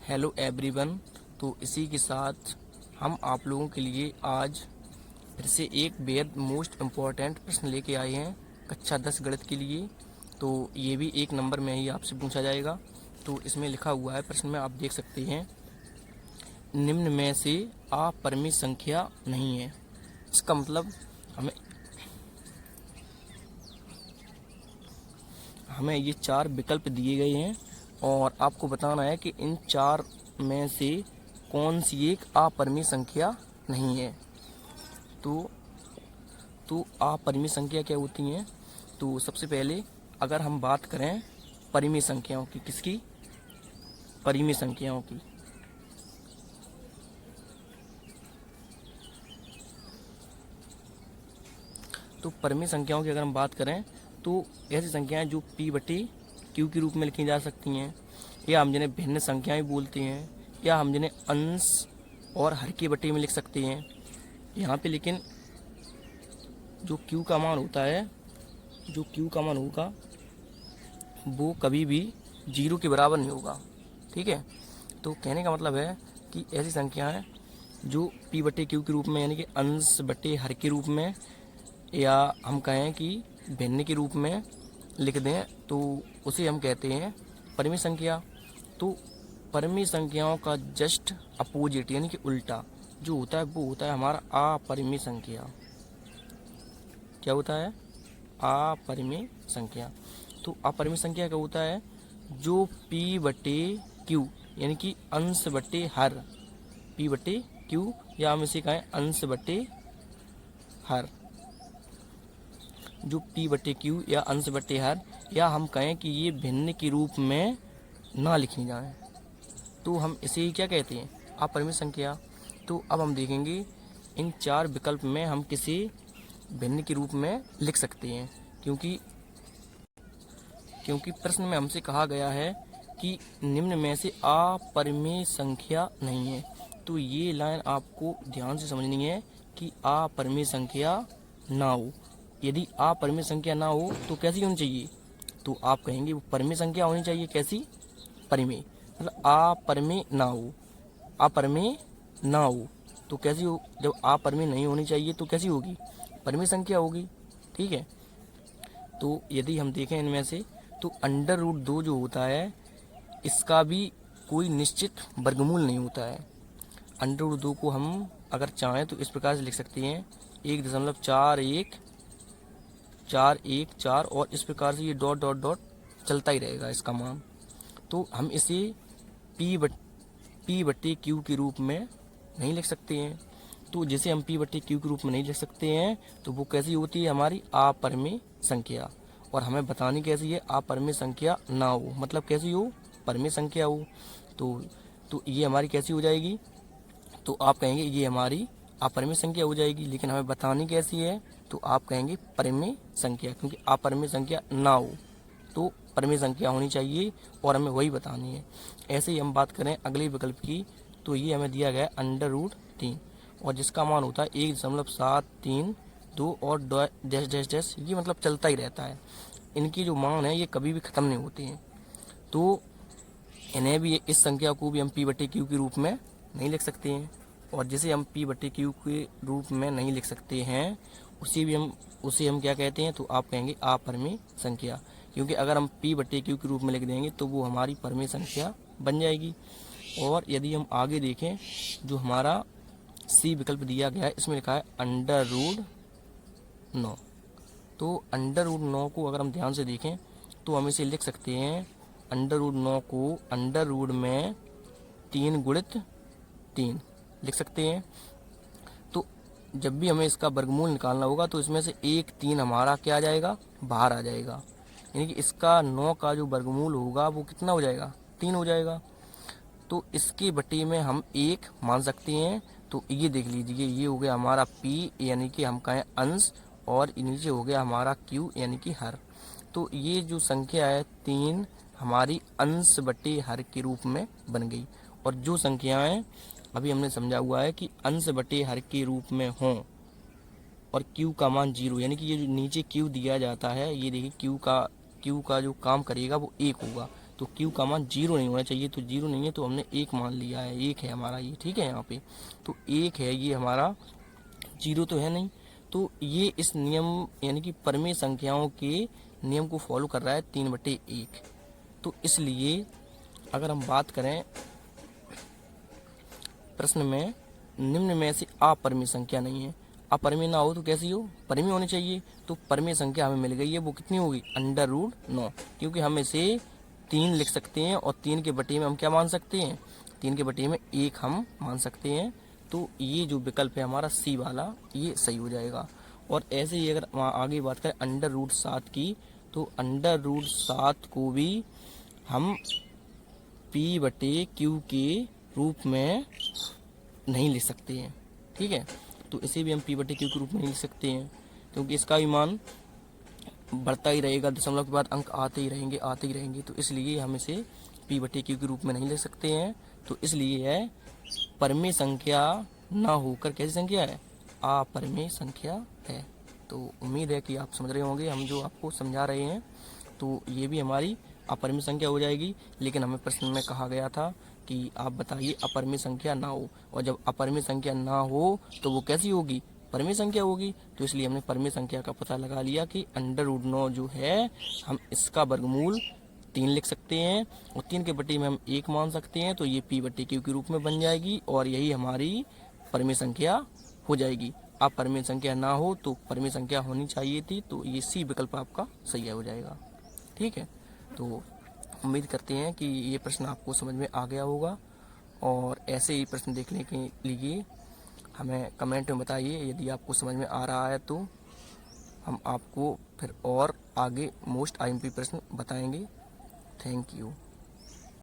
Hello everyone. तो इसी के साथ हम आप लोगों के लिए आज फिर से एक बेहद मोस्ट इम्पॉर्टेंट प्रश्न लेके आए हैं कक्षा 10 गणित के लिए। तो ये भी 1 नंबर में ही आपसे पूछा जाएगा। तो इसमें लिखा हुआ है, प्रश्न में आप देख सकते हैं, निम्न में से अपरिमेय संख्या नहीं है। इसका मतलब हमें ये 4 विकल्प दिए गए हैं और आपको बताना है कि इन 4 में से कौन सी एक अपरिमेय संख्या नहीं है। तो अपरिमेय संख्या क्या होती हैं? तो सबसे पहले अगर हम बात करें परिमेय संख्याओं की, किसकी? परिमेय संख्याओं की। तो परिमेय संख्याओं की अगर हम बात करें तो ऐसी संख्याएं जो p/q के रूप में लिखी जा सकती हैं, या हम जिन्हें भिन्न संख्याएं बोलते हैं, या हम जिन्हें अंश और हर के बटे में लिख सकते हैं। यहाँ पे लेकिन जो q का मान होता है, जो q का मान होगा वो कभी भी 0 के बराबर नहीं होगा। ठीक है, तो कहने का मतलब है कि ऐसी संख्याएं जो p/q के रूप में, यानी कि अंश बटे हर के रूप में, या हम कहें कि भिन्न के रूप में लिख दें, तो उसे हम कहते हैं परिमेय संख्या। तो परिमेय संख्याओं का जस्ट अपोजिट यानी कि उल्टा जो होता है वो होता है हमारा अपरिमेय संख्या। क्या होता है? अपरिमेय संख्या। तो अपरिमेय संख्या क्या होता है? जो p/q यानी कि अंश बटे हर, p/q, या हम इसे कहें अंश बटे हर, जो p/q या अंश बटे हर, या हम कहें कि ये भिन्न के रूप में ना लिखी जाए, तो हम इसे ही क्या कहते हैं? अपरिमेय संख्या। तो अब हम देखेंगे इन 4 विकल्प में हम किसी भिन्न के रूप में लिख सकते हैं, क्योंकि प्रश्न में हमसे कहा गया है कि निम्न में से अपरिमेय संख्या नहीं है। तो ये लाइन आपको ध्यान से समझनी है कि अपरिमेय संख्या ना हो। यदि अपरिमेय संख्या ना हो तो कैसी होनी चाहिए? तो आप कहेंगे वो परिमेय संख्या होनी चाहिए। कैसी? परिमेय, मतलब अपरिमेय ना हो। अपरिमेय ना हो तो कैसी हो? जब अपरिमेय नहीं होनी चाहिए तो कैसी होगी? परिमेय संख्या होगी। ठीक है, तो यदि हम देखें इनमें से, तो √2 जो होता है इसका भी कोई निश्चित वर्गमूल नहीं होता है। √2 को हम अगर चाहें तो इस प्रकार से लिख सकते हैं, 1.4144 और इस प्रकार से ये डॉट डॉट डॉट चलता ही रहेगा इसका मान। तो हम इसे p/q के रूप में नहीं लिख सकते हैं। तो जैसे हम p/q के रूप में नहीं लिख सकते हैं तो वो कैसी होती है? हमारी अपरिमेय संख्या। और हमें बतानी कैसी है? अपरिमेय संख्या ना हो, मतलब कैसी हो? परिमेय संख्या हो। तो ये हमारी कैसी हो जाएगी? तो आप कहेंगे ये हमारी अपरिमेय संख्या हो जाएगी। लेकिन हमें बतानी कैसी है? तो आप कहेंगे परिमेय संख्या, क्योंकि अपरिमेय संख्या ना हो तो परिमेय संख्या होनी चाहिए और हमें वही बतानी है। ऐसे ही हम बात करें अगले विकल्प की, तो ये हमें दिया गया है √3 और जिसका मान होता है 1.732 और डैश डैश डैश, ये मतलब चलता ही रहता है। इनकी जो मान है ये कभी भी ख़त्म नहीं होती हैं। तो इन्हें भी, इस संख्या को भी हम p/q के रूप में नहीं लिख सकते हैं। और जिसे हम p/q के रूप में नहीं लिख सकते हैं उसे हम क्या कहते हैं? तो आप कहेंगे अपरिमेय संख्या, क्योंकि अगर हम p/q के रूप में लिख देंगे तो वो हमारी परिमेय संख्या बन जाएगी। और यदि हम आगे देखें, जो हमारा C विकल्प दिया गया है इसमें लिखा है √9। तो √9 को अगर हम ध्यान से देखें तो हम इसे लिख सकते हैं, √9 को अंडर में 3 गुणित 3 लिख सकते हैं। तो जब भी हमें इसका वर्गमूल निकालना होगा तो इसमें से 1/3 हमारा क्या आ जाएगा? बाहर आ जाएगा। यानी कि इसका 9 का जो वर्गमूल होगा वो कितना हो जाएगा? 3 हो जाएगा। तो इसके बटे में हम 1 मान सकते हैं। तो ये देख लीजिए, ये हो गया हमारा p यानी कि हम कहें अंश, और नीचे हो गया हमारा q यानी कि हर। तो ये जो संख्या है 3 हमारी अंश बटे हर के रूप में बन गई। और जो संख्याएं अभी हमने समझा हुआ है कि अंश बटे हर के रूप में हों और q का मान 0, यानी कि ये जो नीचे q दिया जाता है, ये देखिए q का जो काम करेगा वो 1 होगा, तो क्यू का मान 0 नहीं होना चाहिए, तो 0 नहीं है तो हमने 1 मान लिया है, 1 है हमारा ये, ठीक है। यहाँ पे तो 1 है ये हमारा, 0 तो है नहीं। तो ये इस नियम यानी कि परमेय संख्याओं के नियम को फॉलो कर रहा है 3/1। तो इसलिए अगर हम बात करें प्रश्न में, निम्न में से अपरिमेय संख्या नहीं है। अपरिमेय ना हो तो कैसी हो, परिमेय होनी चाहिए। तो परिमेय संख्या हमें मिल गई है, वो कितनी होगी, √9, क्योंकि हम इसे 3 लिख सकते हैं और 3 के बटे में हम क्या मान सकते हैं, 3 के बटे में 1 हम मान सकते हैं। तो ये जो विकल्प है हमारा सी वाला, ये सही हो जाएगा। और ऐसे ही अगर आगे बात करें √7 की, तो √7 को भी हम P/Q के रूप में नहीं लिख सकते हैं, ठीक है। तो इसे भी हम P/Q के रूप में नहीं लिख सकते हैं, क्योंकि इसका भी मान बढ़ता ही रहेगा, दशमलव के बाद अंक आते ही रहेंगे। तो इसलिए हम इसे P/Q के रूप में नहीं लिख सकते हैं। तो इसलिए यह परमेय संख्या ना होकर कैसी संख्या है, अपरिमेय संख्या है। तो उम्मीद है कि आप समझ रहे होंगे हम जो आपको समझा रहे हैं। तो ये भी हमारी अपरिमेय संख्या हो जाएगी। लेकिन हमें प्रश्न में कहा गया था कि आप बताइए अपरिमेय संख्या ना हो, और जब अपरिमेय संख्या ना हो तो वो कैसी होगी, परिमेय संख्या होगी। तो इसलिए हमने परिमेय संख्या का पता लगा लिया कि √9 जो है हम इसका वर्गमूल 3 लिख सकते हैं, और 3 के बटे में हम 1 मान सकते हैं। तो ये P/Q के रूप में बन जाएगी, और यही हमारी परिमेय संख्या हो जाएगी। अब परिमेय संख्या ना हो तो परिमेय संख्या होनी चाहिए थी, तो ये सी विकल्प आपका सही हो जाएगा, ठीक है। तो उम्मीद करते हैं कि ये प्रश्न आपको समझ में आ गया होगा, और ऐसे ही प्रश्न देखने के लिए हमें कमेंट में बताइए। यदि आपको समझ में आ रहा है तो हम आपको फिर और आगे मोस्ट IMP प्रश्न बताएंगे। Thank you.